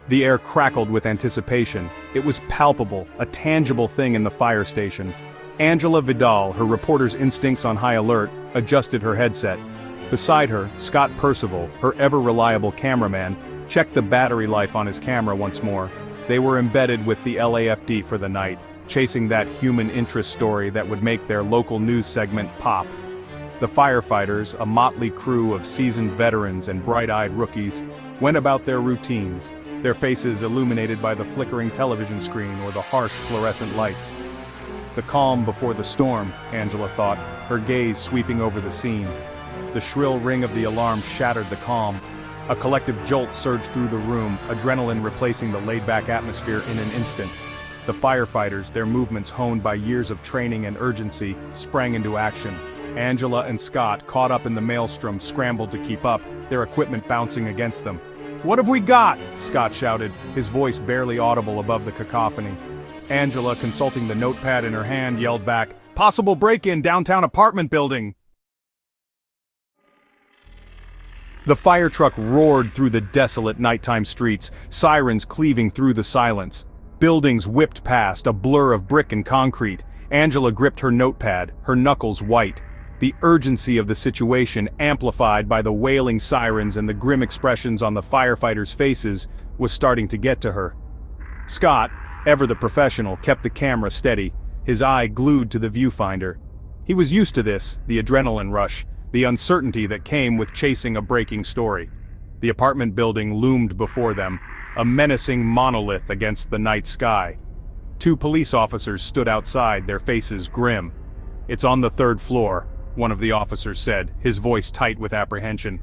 The air crackled with anticipation. It was palpable, a tangible thing in the fire station. Angela Vidal, her reporter's instincts on high alert, adjusted her headset. Beside her, Scott Percival, her ever-reliable cameraman, checked the battery life on his camera once more. They were embedded with the LAFD for the night, chasing that human interest story that would make their local news segment pop. The firefighters, a motley crew of seasoned veterans and bright-eyed rookies, went about their routines, their faces illuminated by the flickering television screen or the harsh fluorescent lights. The calm before the storm, Angela thought, her gaze sweeping over the scene. The shrill ring of the alarm shattered the calm. A collective jolt surged through the room, adrenaline replacing the laid-back atmosphere in an instant. The firefighters, their movements honed by years of training and urgency, sprang into action. Angela and Scott, caught up in the maelstrom, scrambled to keep up, their equipment bouncing against them. "What have we got?" Scott shouted, his voice barely audible above the cacophony. Angela, consulting the notepad in her hand, yelled back, "Possible break-in downtown apartment building!" The fire truck roared through the desolate nighttime streets, sirens cleaving through the silence. Buildings whipped past, a blur of brick and concrete. Angela gripped her notepad, her knuckles white. The urgency of the situation, amplified by the wailing sirens and the grim expressions on the firefighters' faces, was starting to get to her. Scott, ever the professional, kept the camera steady, his eye glued to the viewfinder. He was used to this, the adrenaline rush, the uncertainty that came with chasing a breaking story. The apartment building loomed before them, a menacing monolith against the night sky. Two police officers stood outside, their faces grim. "It's on the third floor," one of the officers said, his voice tight with apprehension.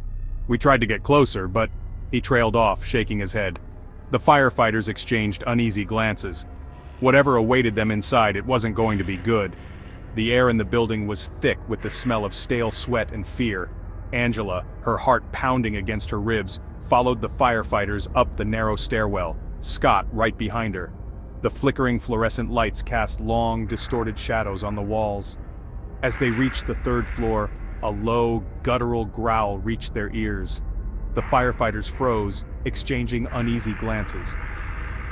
"We tried to get closer, but—" He trailed off, shaking his head. The firefighters exchanged uneasy glances. Whatever awaited them inside, it wasn't going to be good. The air in the building was thick with the smell of stale sweat and fear. Angela, her heart pounding against her ribs, followed the firefighters up the narrow stairwell, Scott right behind her. The flickering fluorescent lights cast long, distorted shadows on the walls. As they reached the third floor, a low, guttural growl reached their ears. The firefighters froze, exchanging uneasy glances.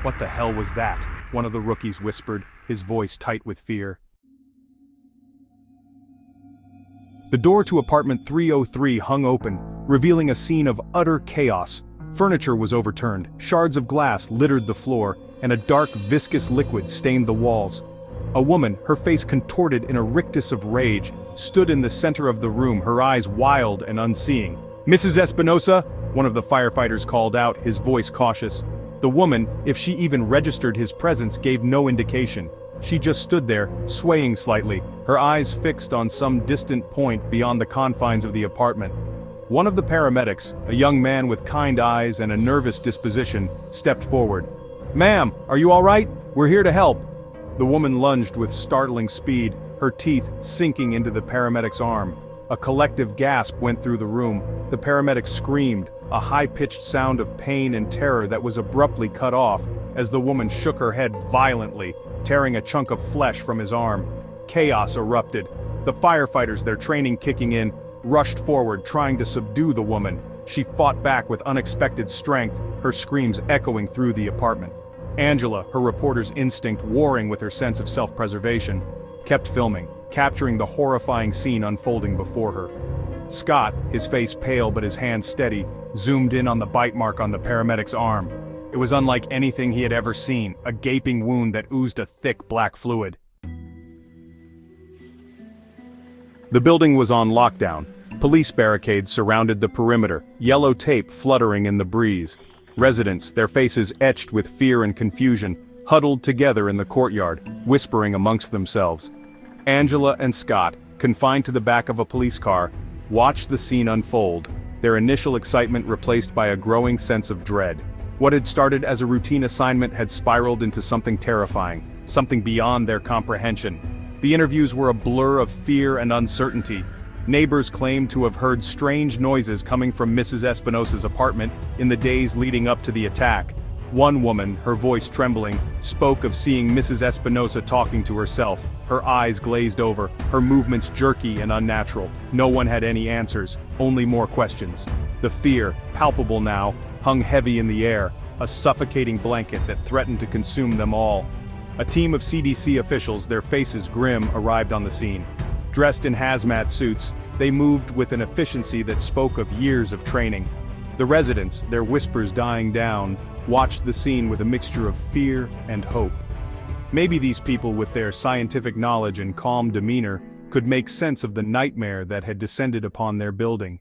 "What the hell was that?" one of the rookies whispered, his voice tight with fear. The door to apartment 303 hung open, revealing a scene of utter chaos. Furniture was overturned, shards of glass littered the floor, and a dark, viscous liquid stained the walls. A woman, her face contorted in a rictus of rage, stood in the center of the room, her eyes wild and unseeing. "Mrs. Espinosa?" one of the firefighters called out, his voice cautious. The woman, if she even registered his presence, gave no indication. She just stood there, swaying slightly, her eyes fixed on some distant point beyond the confines of the apartment. One of the paramedics, a young man with kind eyes and a nervous disposition, stepped forward. "Ma'am, are you all right? We're here to help." The woman lunged with startling speed, her teeth sinking into the paramedic's arm. A collective gasp went through the room. The paramedic screamed, a high-pitched sound of pain and terror that was abruptly cut off as the woman shook her head violently, tearing a chunk of flesh from his arm. Chaos erupted. The firefighters, their training kicking in, rushed forward, trying to subdue the woman. She fought back with unexpected strength, her screams echoing through the apartment. Angela, her reporter's instinct warring with her sense of self-preservation, kept filming, capturing the horrifying scene unfolding before her. Scott, his face pale but his hand steady, zoomed in on the bite mark on the paramedic's arm. It was unlike anything he had ever seen, a gaping wound that oozed a thick black fluid. The building was on lockdown. Police barricades surrounded the perimeter, yellow tape fluttering in the breeze. Residents, their faces etched with fear and confusion, huddled together in the courtyard, whispering amongst themselves. Angela and Scott, confined to the back of a police car, watched the scene unfold, their initial excitement replaced by a growing sense of dread. What had started as a routine assignment had spiraled into something terrifying, something beyond their comprehension. The interviews were a blur of fear and uncertainty. Neighbors claimed to have heard strange noises coming from Mrs. Espinosa's apartment in the days leading up to the attack. One woman, her voice trembling, spoke of seeing Mrs. Espinosa talking to herself, her eyes glazed over, her movements jerky and unnatural. No one had any answers, only more questions. The fear, palpable now, hung heavy in the air, a suffocating blanket that threatened to consume them all. A team of CDC officials, their faces grim, arrived on the scene. Dressed in hazmat suits, they moved with an efficiency that spoke of years of training. The residents, their whispers dying down, watched the scene with a mixture of fear and hope. Maybe these people, with their scientific knowledge and calm demeanor, could make sense of the nightmare that had descended upon their building.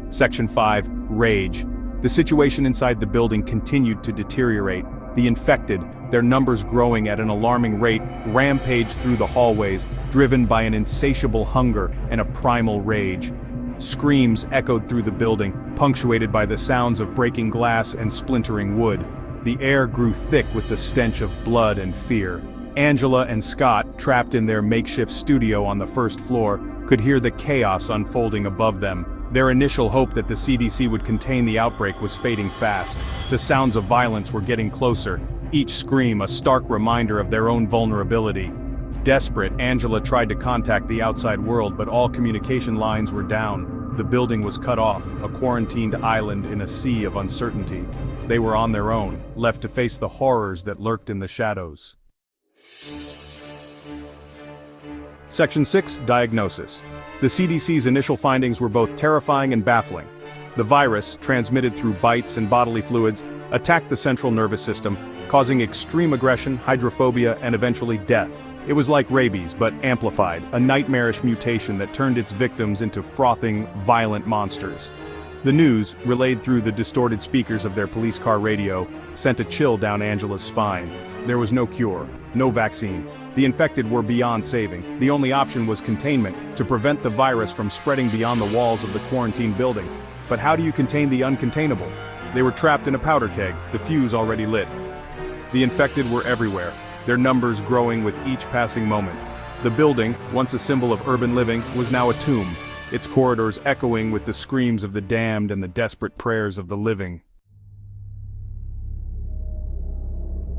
Section 5. Rage. The situation inside the building continued to deteriorate. The infected, their numbers growing at an alarming rate, rampaged through the hallways, driven by an insatiable hunger and a primal rage. Screams echoed through the building, punctuated by the sounds of breaking glass and splintering wood. The air grew thick with the stench of blood and fear. Angela and Scott, trapped in their makeshift studio on the first floor, could hear the chaos unfolding above them. Their initial hope that the CDC would contain the outbreak was fading fast. The sounds of violence were getting closer, each scream a stark reminder of their own vulnerability. Desperate, Angela tried to contact the outside world, but all communication lines were down. The building was cut off, a quarantined island in a sea of uncertainty. They were on their own, left to face the horrors that lurked in the shadows. Section 6. Diagnosis. The CDC's initial findings were both terrifying and baffling. The virus, transmitted through bites and bodily fluids, attacked the central nervous system, causing extreme aggression, hydrophobia, and eventually death. It was like rabies, but amplified, a nightmarish mutation that turned its victims into frothing, violent monsters. The news, relayed through the distorted speakers of their police car radio, sent a chill down Angela's spine. There was no cure, no vaccine. The infected were beyond saving. The only option was containment, to prevent the virus from spreading beyond the walls of the quarantine building. But how do you contain the uncontainable? They were trapped in a powder keg, the fuse already lit. The infected were everywhere, their numbers growing with each passing moment. The building, once a symbol of urban living, was now a tomb, its corridors echoing with the screams of the damned and the desperate prayers of the living.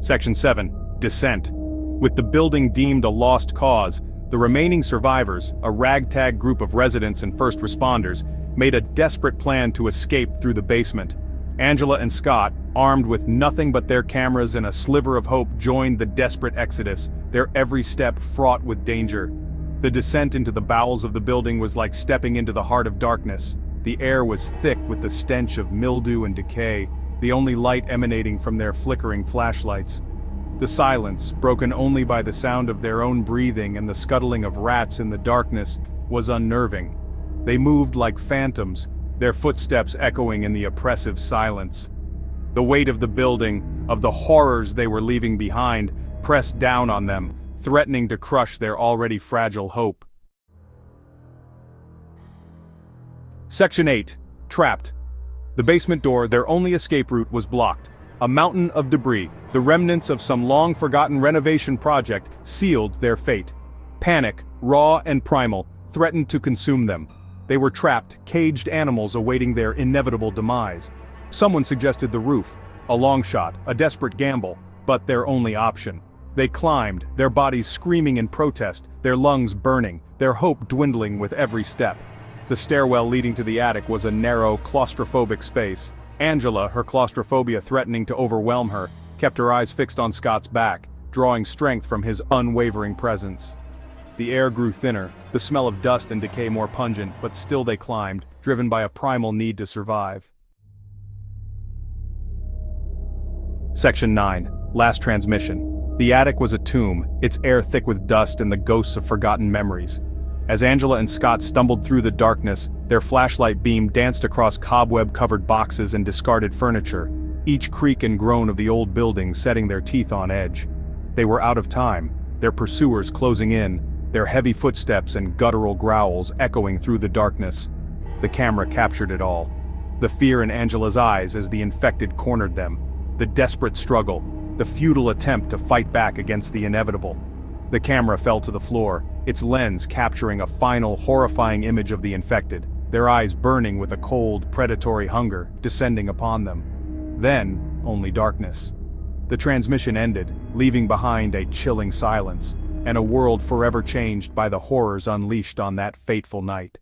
Section 7. Descent. With the building deemed a lost cause, the remaining survivors, a ragtag group of residents and first responders, made a desperate plan to escape through the basement. Angela and Scott, armed with nothing but their cameras and a sliver of hope, joined the desperate exodus, their every step fraught with danger. The descent into the bowels of the building was like stepping into the heart of darkness. The air was thick with the stench of mildew and decay, the only light emanating from their flickering flashlights. The silence, broken only by the sound of their own breathing and the scuttling of rats in the darkness, was unnerving. They moved like phantoms, their footsteps echoing in the oppressive silence. The weight of the building, of the horrors they were leaving behind, pressed down on them, threatening to crush their already fragile hope. Section 8. Trapped. The basement door, their only escape route, was blocked. A mountain of debris, the remnants of some long-forgotten renovation project, sealed their fate. Panic, raw and primal, threatened to consume them. They were trapped, caged animals awaiting their inevitable demise. Someone suggested the roof, a long shot, a desperate gamble, but their only option. They climbed, their bodies screaming in protest, their lungs burning, their hope dwindling with every step. The stairwell leading to the attic was a narrow, claustrophobic space. Angela, her claustrophobia threatening to overwhelm her, kept her eyes fixed on Scott's back, drawing strength from his unwavering presence. The air grew thinner, the smell of dust and decay more pungent, but still they climbed, driven by a primal need to survive. Section 9. Last transmission. The attic was a tomb, its air thick with dust and the ghosts of forgotten memories. As Angela and Scott stumbled through the darkness, their flashlight beam danced across cobweb-covered boxes and discarded furniture, each creak and groan of the old building setting their teeth on edge. They were out of time, their pursuers closing in, their heavy footsteps and guttural growls echoing through the darkness. The camera captured it all. The fear in Angela's eyes as the infected cornered them. The desperate struggle, the futile attempt to fight back against the inevitable. The camera fell to the floor, its lens capturing a final, horrifying image of the infected, their eyes burning with a cold, predatory hunger descending upon them. Then, only darkness. The transmission ended, leaving behind a chilling silence, and a world forever changed by the horrors unleashed on that fateful night.